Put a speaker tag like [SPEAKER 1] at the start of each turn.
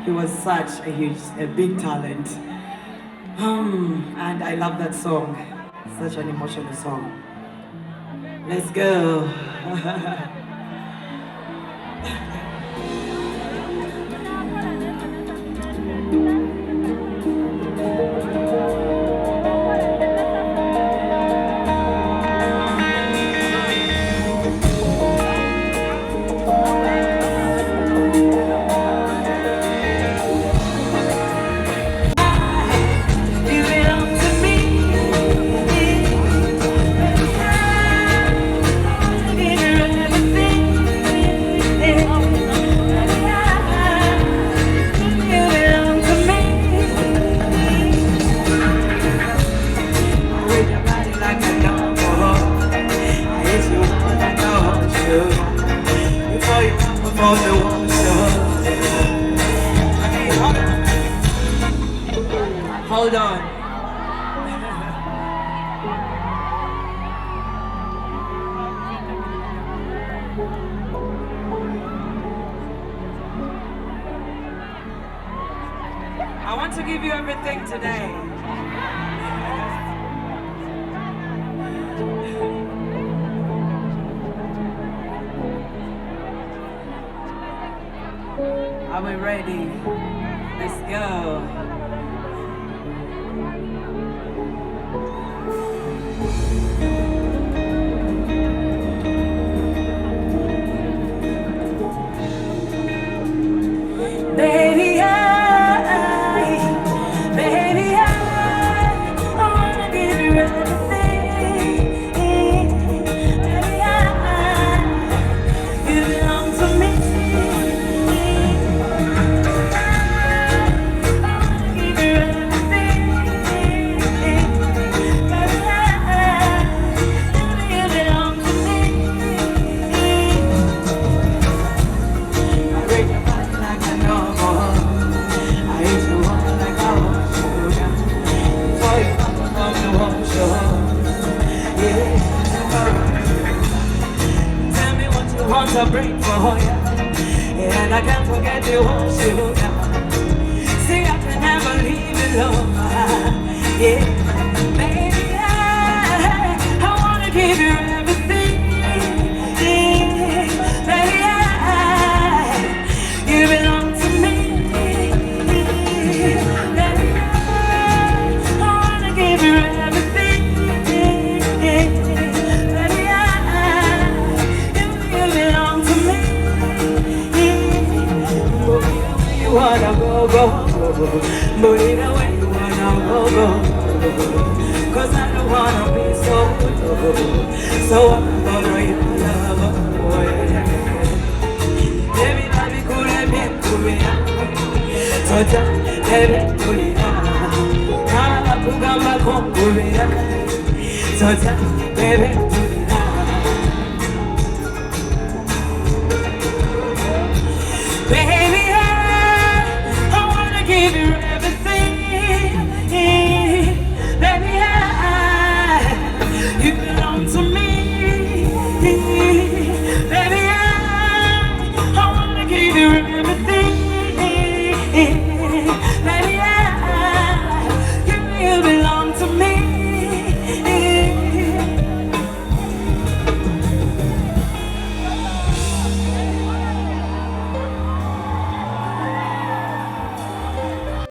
[SPEAKER 1] He was such a big talent. And I love that song. Such an emotional song. Let's go. Hold on. I want to give you everything today. Are we ready? Let's go. A break for you, and I can't forget you, sugar. See, I can never leave it alone. Yeah, baby, I wanna give you everything. Yeah, baby, you belong to me. Baby, I wanna give you everything. You wanna go, but either way you wanna go. Cause I don't wanna be so I'm gonna you love. Baby, baby, could be to me. So baby, to me. I'm a kugamba, come to me. So baby,